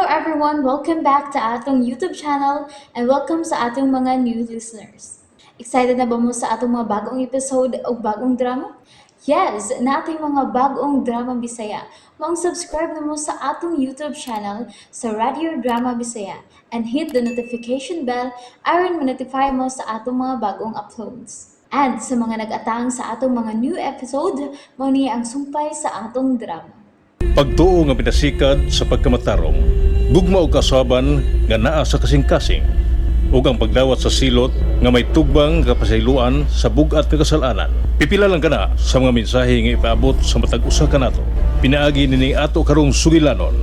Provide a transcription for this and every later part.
everyone! Welcome back to atong YouTube channel and welcome sa atong mga new listeners. Excited na ba mo sa atong mga bagong episode o bagong drama? Yes, na ating mga bagong drama Bisaya. Subscribe na mo sa atong YouTube channel sa Radio Drama Bisaya and hit the notification bell aron ma-notify mo sa atong mga bagong uploads. And sa mga nag-atang sa atong mga new episode, mo niya ang sumpay sa atong drama. Pagtuo nga pinasikad sa pagkamatarong, gugma og kasaban nga naa sa kasing-kasing, ug ang pagdawat sa silot nga may tugbang kapasayloan sa bugat nga kasalanan. Pipila lang kana sa mga mensahe nga ipaabot sa matag usa kanato. Pinaagi nining ato karong sugilanon.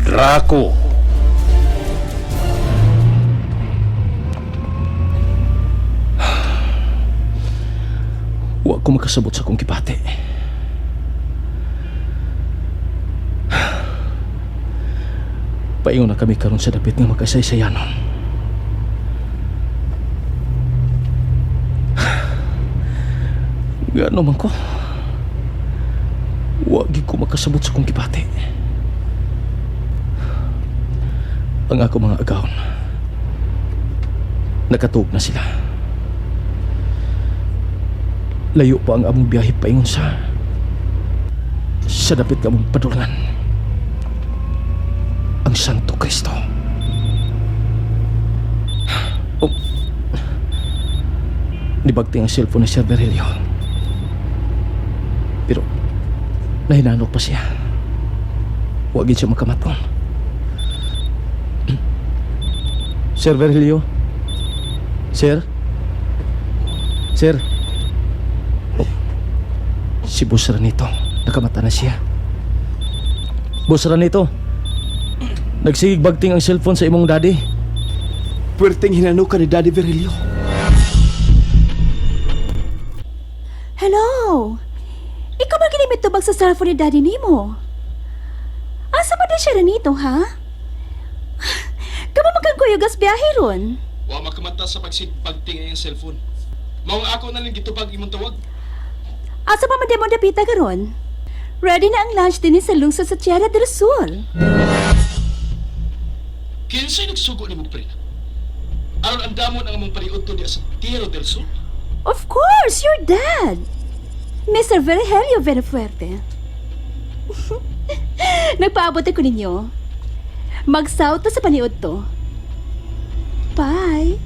Draco. Wa ko makasabot sa kong kipati. Paingon na kami karon sa dapit nga magkasaysayanon. Gano man ko? Wagi ko makasabot sa kong kipati. Ang ako mga agawon, nakatuog na sila. Layo pa ang among biyahe paingon sa dapit nga among padulungan. Ang Santo Cristo. Oh. Nibagti ang cellphone ni Sir Virgilio. Pero nahinanok pa siya. Huwag siya makamaton. Sir Virgilio? Sir? Sir? Oh. Si Boss Ranito. Nakamata na siya. Boss Ranito, nagsigig bagting ang cellphone sa imong daddy. Puwerteng hinano ka ni Daddy Virgilio. Hello? Ikaw ba ginimit tubag sa cellphone ni Daddy nimo? Asa ba din siya nito, ha? Kamo magkaguyugas biyahe ron? Wa makamata sa pagsigbagting ang cellphone. Mao ako na lang gitubag imong tawag. Asa pa man mo dapita karon? Ready na ang lunch din sa lungsod sa Tierra del Sur. Kinsay nagsugo ni mo, pre? Aron ang damon ang among pariudto diya sa Tierra del Sur? Of course, your dad. Mr. Virgilio Venefuerte. Nagpaabot ako ninyo. Mag-south sa paniud to. Bye.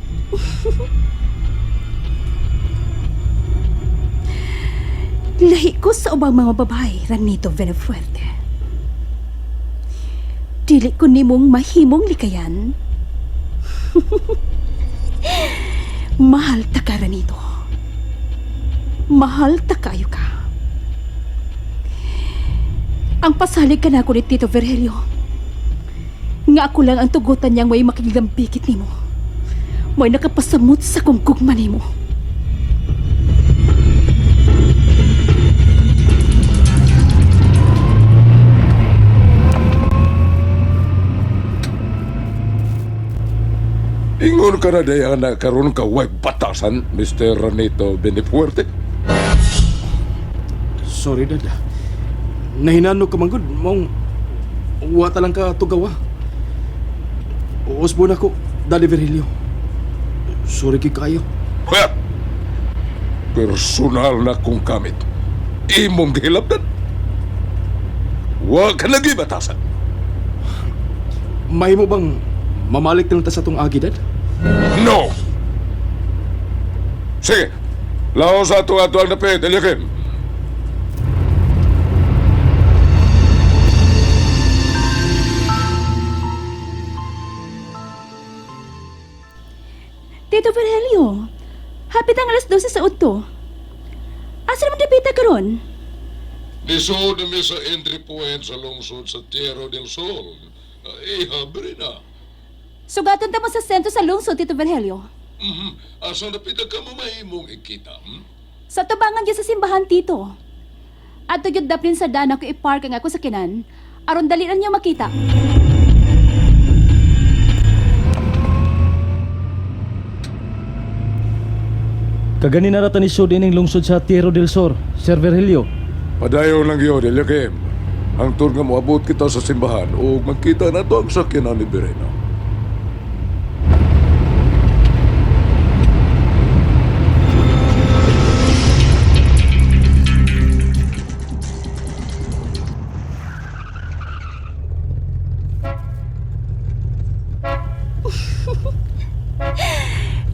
Lahi ko sa ubang mga babae, Ranito Venefuerte. Dili ko nimong mahimong likayan. Mahal ta ka, Ranito. Mahal ta kayo ka. Ang pasalig ka na ako ni Tito Virgilio. Nga ako lang ang tugutan niyang may makilambikit nimo. May nakapasamot sa kungkugma nimo. Ingon ka na day ang nakaroon ka way batasan, Mr. Ranito Benefuerte. Sorry, Dad. Nahinano ka manggod. Mong wata lang ka tugawa. Usbo na ko, Daddy Virgilio. Sorry ki kayo. Ha? Personal na kong kamit. Imong gihilabdan. Huwag ka lagi batasan. May mo bang mamalik na ta sa tong agi, Dad? No! Sige, lao sa ato-ato ang napit, Eliakim. Tito Virgilio, hapit ang alas 12 sa uto. Asa naman dapita karon? Lisod na sa entry point sa lungsod sa Tierra del Sol. Habre na. Sugaton ta mo sa sentro sa lungsod, Tito Virgilio. Asa napita ka mo mahimong ikita, Sa tubangan dyan sa simbahan, Tito. At tugyod daplin sa dana ko ipark ang ako sa kinan, aron dalian niyo makita. Kagani na rata ni Sud ining lungsod sa Tierra del Sur, Sir Virgilio. Padayon lang yun, Eliakim. Hangtod nga moabot kita sa simbahan o magkita na to ang sakyanan ni Birena.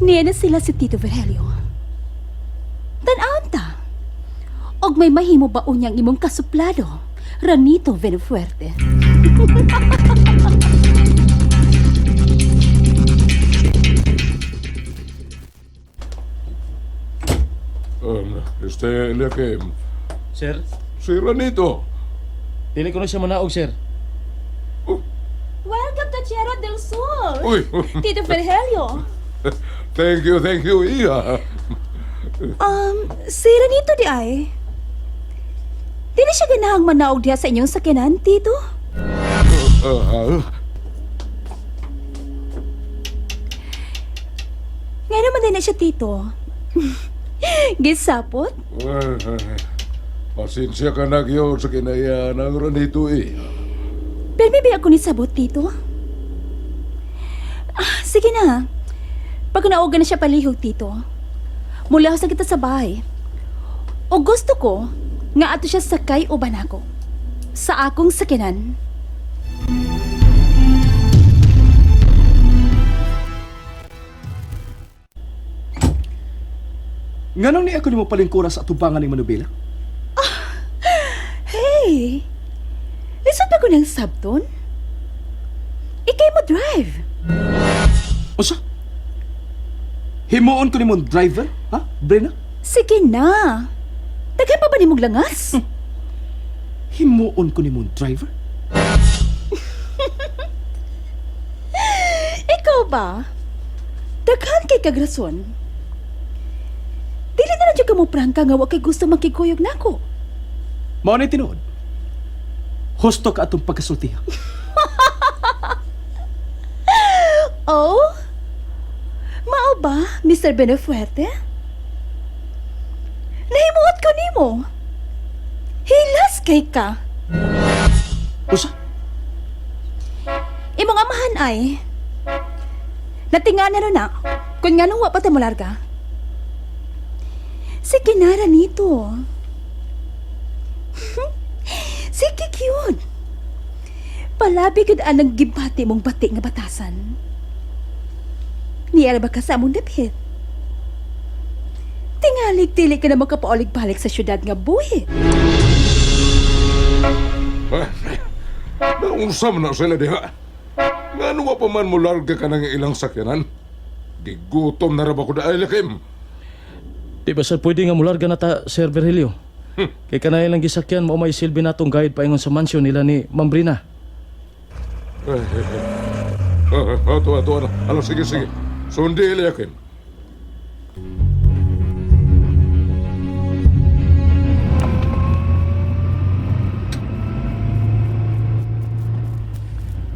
Niya na sila si Tito Virgilio. Tan-aon ta. Og may mahimo ba unyang imong kasuplado, Ranito Venefuerte. Eliakim, Sir, si Ranito. dili ko na siya manaog, sir. Welcome to Tierra del Sur, Uy, Tito Virgilio. thank you, iya. Si Ranito di ay. Dili siya ganahang manaog diha sa inyong sakyanan, Tito? Nga naman din na siya, Tito. Gisapot? Pasensya ka na yun sa kinaya ng Ranito Pero may ako ni sabot, Tito. Sige na. Pag naugan na siya palihog, Tito, mula sa kita sa bahay. O gusto ko nga ato siya sakay o banako sa akong sakinan. Nganong ni ako ni mo palingkura sa atubangan ng manubela? Hey! Lisod ba ko ng sabton? Ikay mo drive. Usa? Himuon ko ni mo driver? Ha, Brena? Sige na. Daghan pa ba ni mong langas? Himuon ko ni mo driver? Ikaw ba? Daghan kay kagrason. Dili na lang ka mo prangka nga wa kay gusto makikuyog nako. Mao na tinuod. Husto ka atong pagkasultiha. Oh? Mao ba, Mr. Benefuerte? Nahimuot ko nimo. Hilas kay ka. Usa? Imong amahan ay natingan na na kung nga nung wa pa tayo larga. Sige na, Ranito. Sige, cute. Palabi gud anang gibati mong bati nga batasan. Niyara ba ka sa among dapit? Tingalig-tili ka na makapaulig-balik sa syudad nga buhi. Naungsam na sila diha. Nga ano pa man mo larga ka ng ilang sakyanan? Gigutom na raba ko da Eliakim. Di ba, sir, pwede nga mularga na ta, Sir Virgilio? Kay kanay lang gisakyan mo may silbi natong guide paingon sa mansyon nila ni Ma'am Brina. Ato. Ano, sige. Sundi Eliakim.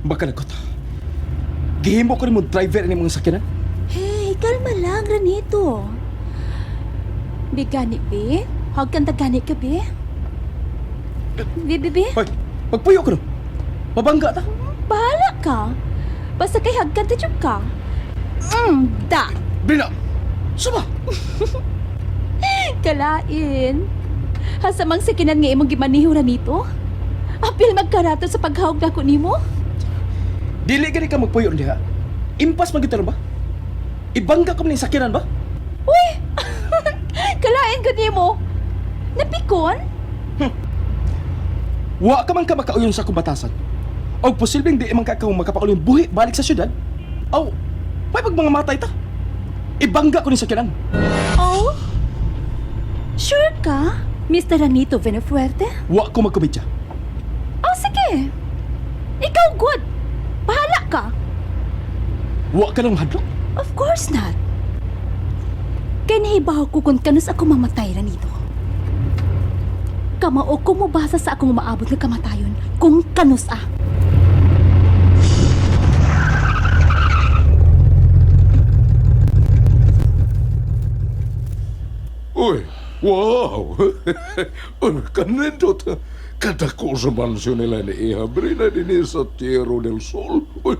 Baka nagot. Gihimo ko ni mo driver ni mga sakyanan? Hey, kalma lang, Ranito. Bigani, be? Huwag kang tagani ka, be? Be? Hoy, magpuyo ko no. Mabangga ta. Bahala ka. Basta kay hagkan ta ka. Da! Brina! Suba! Kalain. Hasamang sakinan nga imong gimaniho Ranito? Apil magkarato sa paghawag na ko nimo? Dili gani ka magpuyo niya. Impas magitar ba? Ibangga ka man yung sakyanan ba? Uy! Kalain ko nimo. Napikon? Wa ka man ka makauyon sa akong batasan. O posibleng di man ka makapakauyon buhi balik sa syudad. Aw, may pag mga matay ta. Ibangga ko ni sakyanan. Oh? Sure ka, Mr. Ranito Venefuerte? Wa ko magkomedya. Oh, sige. Ikaw good. Bahala ka. Wa ka lang hadlok. Of course not. Kaya nahibaw ko kung kanus ako mamatay Ranito. Kamao ko mo basa sa akong maabot ng kamatayon kung kanus ah. Uy, Wow! Kanindot. Kadako sa mansyon nila ni Iha Brina din sa Tierra del Sol. Uy.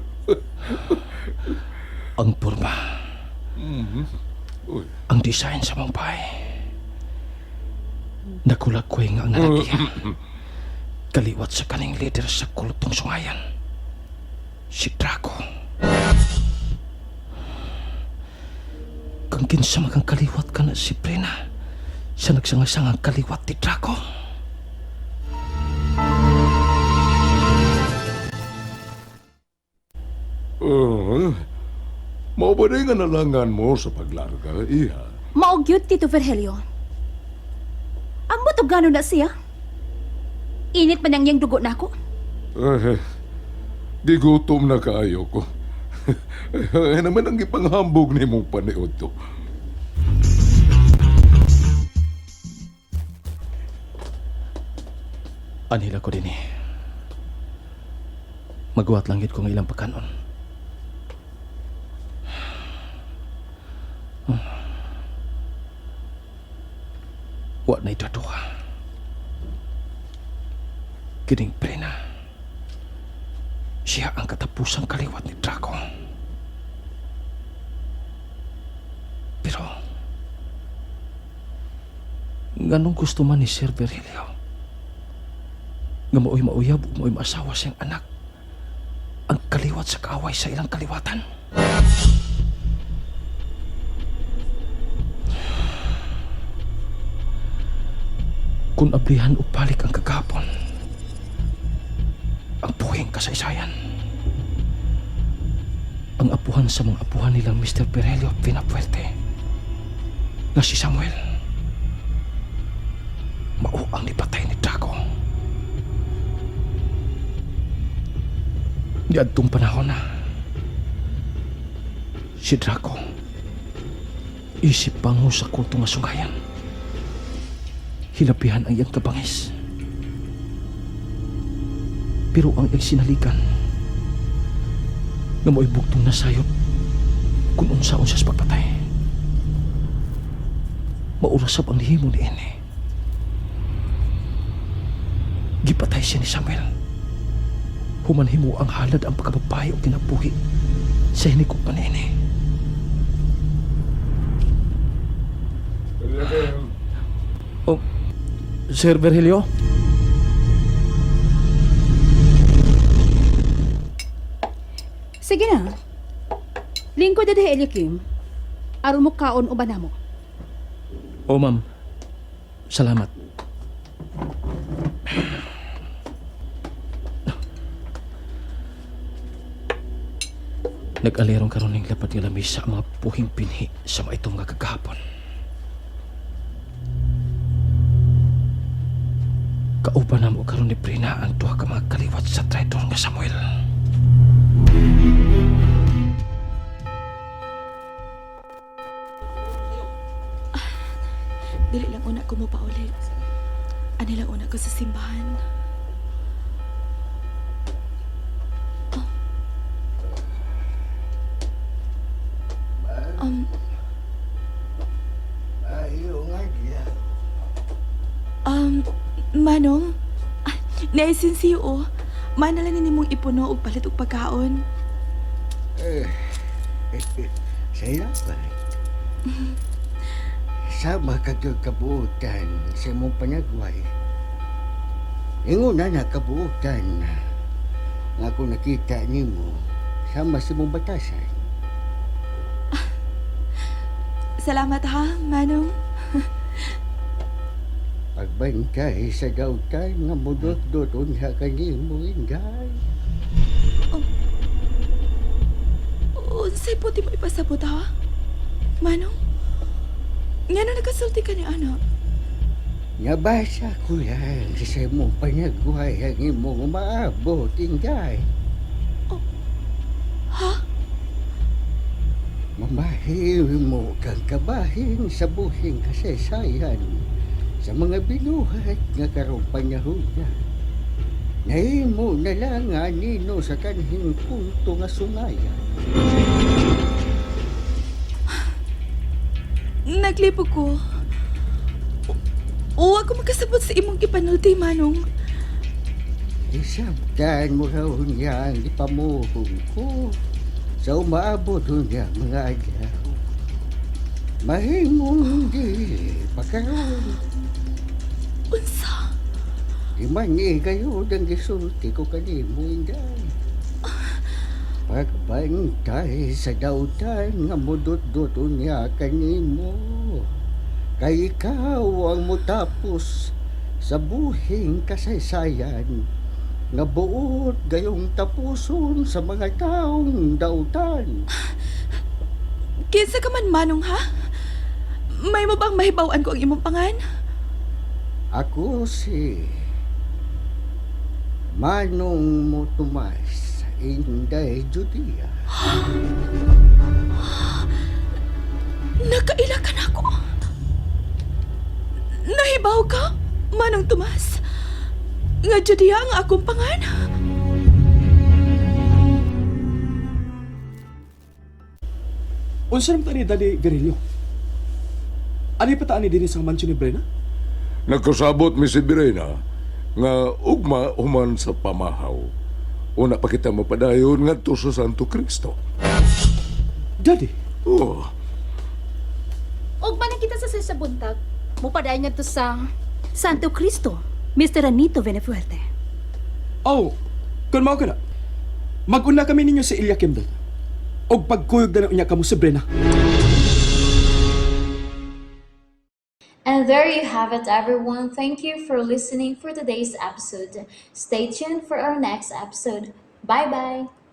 Ang porma, Uy. ang design sa mong bahay. Nakulag ko nga ang nalagyan. Kaliwat sa kaning leader sa kultong sungayan. Si Draco. Kang kinsa magang kaliwat ka na si Brina sa nagsangasangang kaliwat ni Draco. Mao ba rin nga nalangan mo sa paglarga, Iha? Maugyot, Tito Virgilio. Ang mutugano na siya. Init man ang iyang dugo na ako. Gigutom na kaayo ko. Ay naman ang ipanghambog ni mong paniod to. Anhila ko din eh. Magwat langit ko ng ilang pagkanon. Wa na itaduha. Kining Brina. Siya ang katapusang kaliwat ni Draco. Pero, nganong gusto man ni Sir Virgilio nga mao'y mauyab o mao'y maasawa siyang anak ang kaliwat sa kaaway sa ilang kaliwatan. Kung ablihan o balik ang kagapon, ang buhing kasaysayan, ang apuhan sa mga apuhan nilang Mr. Virgilio Pinapuerte nga si Samuel, mao ang nipatay ni Draco. Di adtong panahon na si Draco isip bango sa kulto nga sungayan. Hilapihan ang iyang kabangis. Pero ang iyang sinalikan nga mo'y bugtong nasayop kung unsa-unsa sa pagpatay. Maurasab ang lihimo ni Ene. Gipatay siya ni Samuel. Humanhimo ang halad ang pagkababae o kinabuhi sa hinikot pa ni Ene. Oh, Sir Virgilio? Sige na. Lingkod na dahil Kim. Aron mo kaon o ba na mo? Oh, ma'am. Salamat. Nag-alirong karon ng lapat nga lamis sa mga puhing pinhi sa maitong nga kagahapon. Kauban na mo karon ni Brina ang tuwa ka mga kaliwat sa traitor nga Samuel. Dili lang una ko mo pa ulit. Ano lang una ko sa simbahan. Manong, naisinsiyo o. Manala ni mong ipuno og palit og pagkaon. Saya ba? Sama kagag kabuutan sa imong panagway. Ingon na kabuutan nga ako nakita nimo sama sa imong batasan. Salamat ha, Manong. Pagbantay sa dautan nga mudot-doton sa kanimo inday. Unsay puti mo ipasabot ha? Manong? Nga na nakasulti ka ni anak? Nabasa ko lang sa imong panagway ang imong maabot inday. Ha? Mamahil mo kang kabahin sa buhing kasaysayan sa mga binuhat nga karong panyahuda. Nahimo na lang nga nino sa kanhing punto nga sungayan. Naglipog ko. O ako magkasabot sa imong ipanulti, Manong. Isabtan mo raw niya ang ipamuhong ko sa umaabot niya mga adlaw. Mahimong di pagkaroon. Unsa? Di man kayo ng gisulti ko kanimo inday. Pagbantay sa dautan nga mudot-dot niya kanimo. Kay ikaw ang mutapos sa buhing kasaysayan nga buot gayong tapuson sa mga taong dautan. Kinsa ka man, Manong, ha? May mo bang mahibawan ko ang imong pangan? Ako si Manong mo Tomas, Inday Judia. Nakaila ka na ako. Nahibaw ka, Manong Tomas? Nga Judia ang akong pangan? Unsa naman ni Daddy Virilio? Ano pa taan ni din sa mansyon ni Brena? Nakasabot mi si Birena nga ugma human sa pamahaw. Una pa kita mapadayon ngadto sa Santo Cristo. Daddy, Oh, Og pa kita sa buntag, mupadayon nga to sa Santo Cristo, Mr. Anito Venefuerte. oh, kung mao ka na, mag-una kami ninyo sa Eliakim dad. Og pagkuyog na niya kamo sa Brena. And there you have it, everyone. Thank you for listening for today's episode. Stay tuned for our next episode. Bye bye.